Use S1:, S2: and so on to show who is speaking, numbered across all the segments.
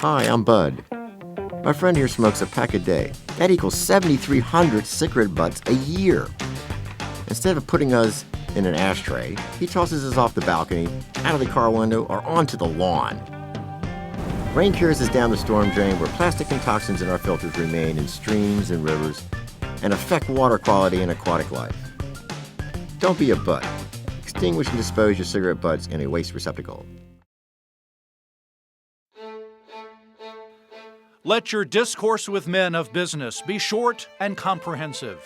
S1: Hi, I'm Bud. My friend here smokes a pack a day. That equals 7,300 cigarette butts a year. Instead of putting us in an ashtray, he tosses us off the balcony, out of the car window, or onto the lawn. Rain carries us down the storm drain where plastic and toxins in our filters remain in streams and rivers and affect water quality and aquatic life. Don't be a butt. Extinguish and dispose your cigarette butts in a waste receptacle.
S2: Let your discourse with men of business be short and comprehensive.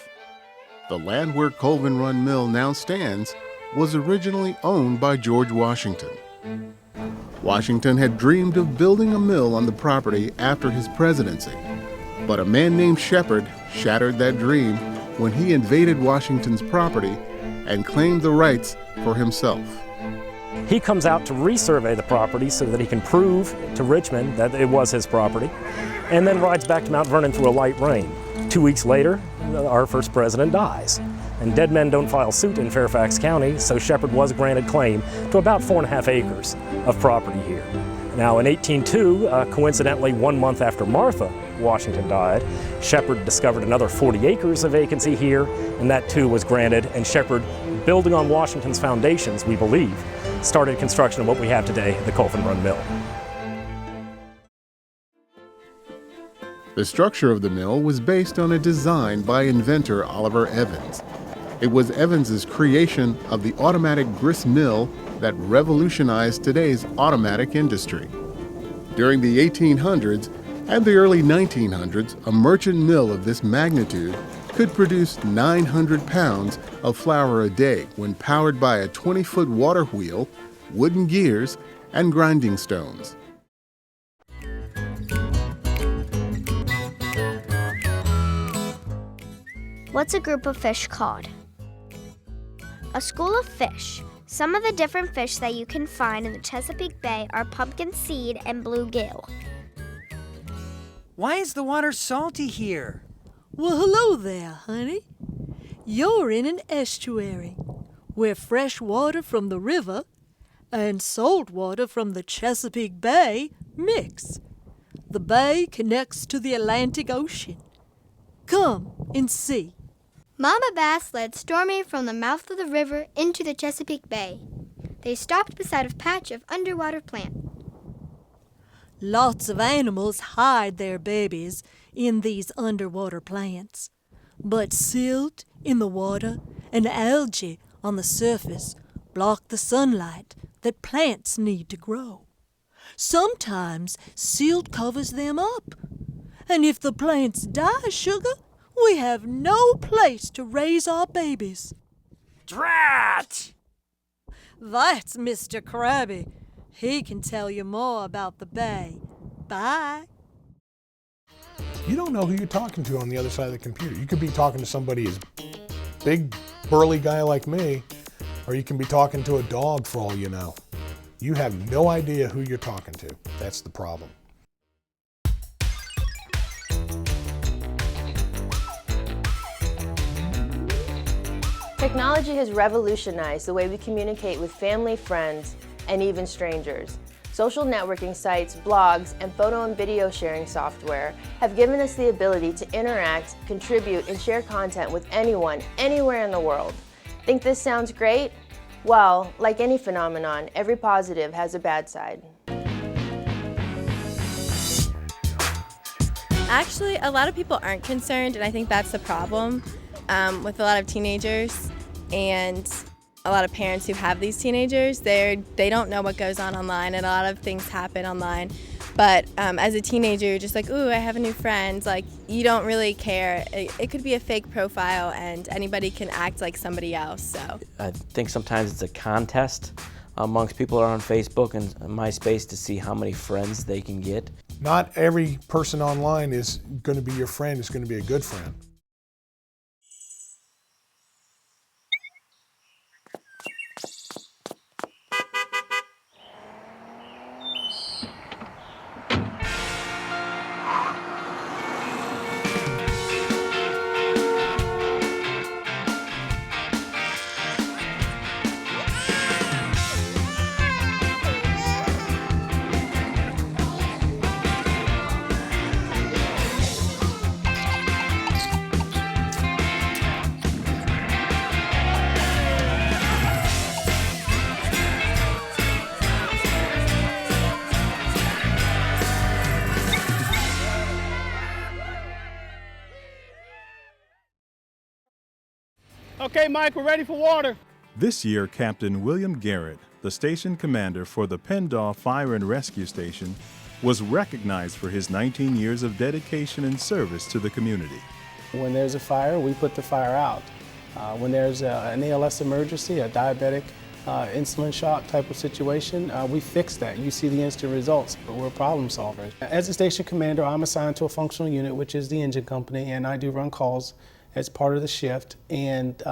S3: The land where Colvin Run Mill now stands was originally owned by George Washington. Washington had dreamed of building a mill on the property after his presidency, but a man named Shepherd shattered that dream when he invaded Washington's property and claimed the rights for himself.
S4: He comes out to resurvey the property so that he can prove to Richmond that it was his property, and then rides back to Mount Vernon through a light rain. 2 weeks later, our first president dies. And dead men don't file suit in Fairfax County, so Shepherd was granted claim to about 4.5 acres of property here. Now, in 1802, coincidentally 1 month after Martha Washington died, Shepherd discovered another 40 acres of vacancy here, and that too was granted, and Shepherd, building on Washington's foundations, we believe, started construction of what we have today, the Colvin Run Mill.
S3: The structure of the mill was based on a design by inventor Oliver Evans. It was Evans's creation of the automatic grist mill that revolutionized today's automatic industry. During the 1800s and the early 1900s, a merchant mill of this magnitude could produce 900 pounds of flour a day when powered by a 20-foot water wheel, wooden gears, and grinding stones.
S5: What's a group of fish called? A school of fish. Some of the different fish that you can find in the Chesapeake Bay are pumpkin seed and bluegill.
S6: Why is the water salty here?
S7: Well, hello there, honey. You're in an estuary where fresh water from the river and salt water from the Chesapeake Bay mix. The bay connects to the Atlantic Ocean. Come and see.
S8: Mama Bass led Stormy from the mouth of the river into the Chesapeake Bay. They stopped beside a patch of underwater plant.
S7: Lots of animals hide their babies in these underwater plants. But silt in the water and algae on the surface block the sunlight that plants need to grow. Sometimes silt covers them up. And if the plants die, sugar, we have no place to raise our babies.
S6: Drat!
S7: That's Mr. Krabby. He can tell you more about the bay. Bye.
S9: You don't know who you're talking to on the other side of the computer. You could be talking to somebody as big, burly guy like me, or you can be talking to a dog for all you know. You have no idea who you're talking to. That's the problem.
S10: Technology has revolutionized the way we communicate with family, friends, and even strangers. Social networking sites, blogs, and photo and video sharing software have given us the ability to interact, contribute, and share content with anyone, anywhere in the world. Think this sounds great? Well, like any phenomenon, every positive has a bad side.
S11: Actually, a lot of people aren't concerned, and I think that's the problem with a lot of teenagers and a lot of parents who have these teenagers. They don't know what goes on online, and a lot of things happen online. But as a teenager, you're just like, ooh, I have a new friend. Like, you don't really care. It could be a fake profile, and anybody can act like somebody else. So
S12: I think sometimes it's a contest amongst people who are on Facebook and MySpace to see how many friends they can get.
S9: Not every person online is going to be your friend, is going to be a good friend.
S13: Okay, Mike, we're ready for water.
S14: This year, Captain William Garrett, the station commander for the Pendle Fire and Rescue Station, was recognized for his 19 years of dedication and service to the community.
S13: When there's a fire, we put the fire out. When there's an ALS emergency, a diabetic insulin shock type of situation, we fix that. You see the instant results, but we're problem solvers. As a station commander, I'm assigned to a functional unit, which is the engine company, and I do run calls as part of the shift. And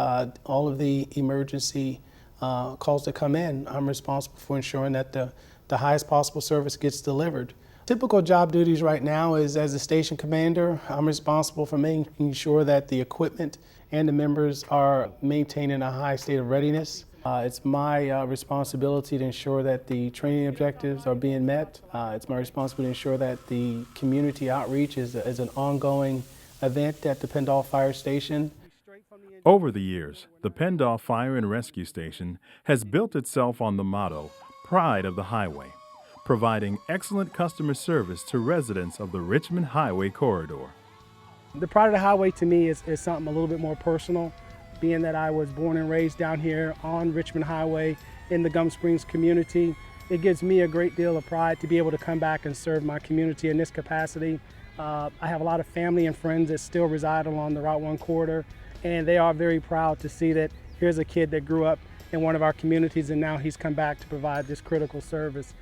S13: all of the emergency calls that come in, I'm responsible for ensuring that the highest possible service gets delivered. Typical job duties right now is, as a station commander, I'm responsible for making sure that the equipment and the members are maintaining a high state of readiness. It's my responsibility to ensure that the training objectives are being met. It's my responsibility to ensure that the community outreach is an ongoing event at the Pendle Fire Station.
S14: Over the years, the Pendle Fire and Rescue Station has built itself on the motto, Pride of the Highway, providing excellent customer service to residents of the Richmond Highway corridor.
S13: The Pride of the Highway to me is something a little bit more personal, being that I was born and raised down here on Richmond Highway in the Gum Springs community. It gives me a great deal of pride to be able to come back and serve my community in this capacity. I have a lot of family and friends that still reside along the Route 1 corridor, and they are very proud to see that here's a kid that grew up in one of our communities and now he's come back to provide this critical service.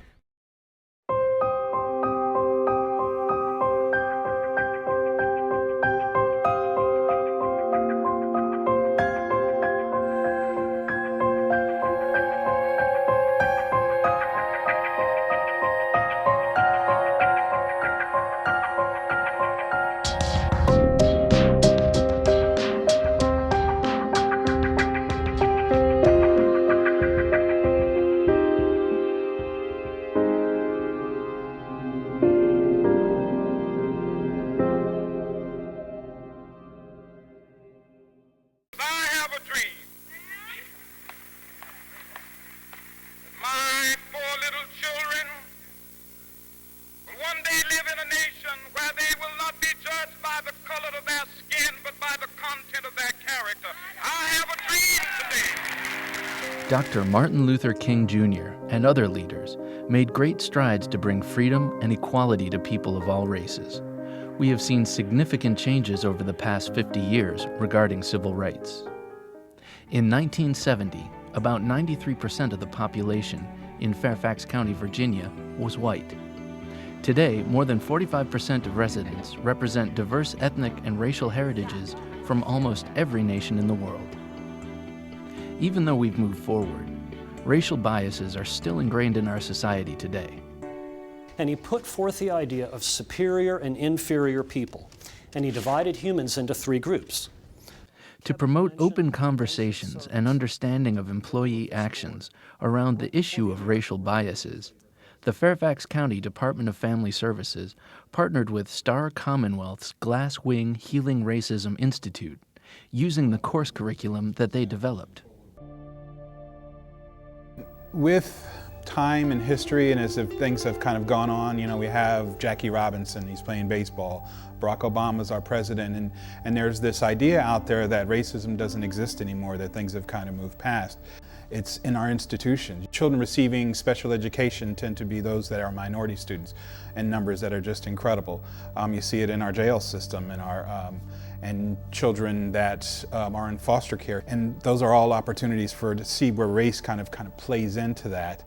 S15: Dr. Martin Luther King Jr. and other leaders made great strides to bring freedom and equality to people of all races. We have seen significant changes over the past 50 years regarding civil rights. In 1970, about 93% of the population in Fairfax County, Virginia, was white. Today, more than 45% of residents represent diverse ethnic and racial heritages from almost every nation in the world. Even though we've moved forward, racial biases are still ingrained in our society today.
S16: And he put forth the idea of superior and inferior people, and he divided humans into three groups.
S15: To promote open conversations and understanding of employee actions around the issue of racial biases, the Fairfax County Department of Family Services partnered with Star Commonwealth's Glass Wing Healing Racism Institute, using the course curriculum that they developed.
S17: With time and history, and as if things have kind of gone on, you know, we have Jackie Robinson, he's playing baseball. Barack Obama's our president, and there's this idea out there that racism doesn't exist anymore, that things have kind of moved past. It's in our institutions. Children receiving special education tend to be those that are minority students, and numbers that are just incredible. You see it in our jail system, in our and children that are in foster care, and those are all opportunities to see where race kind of plays into that.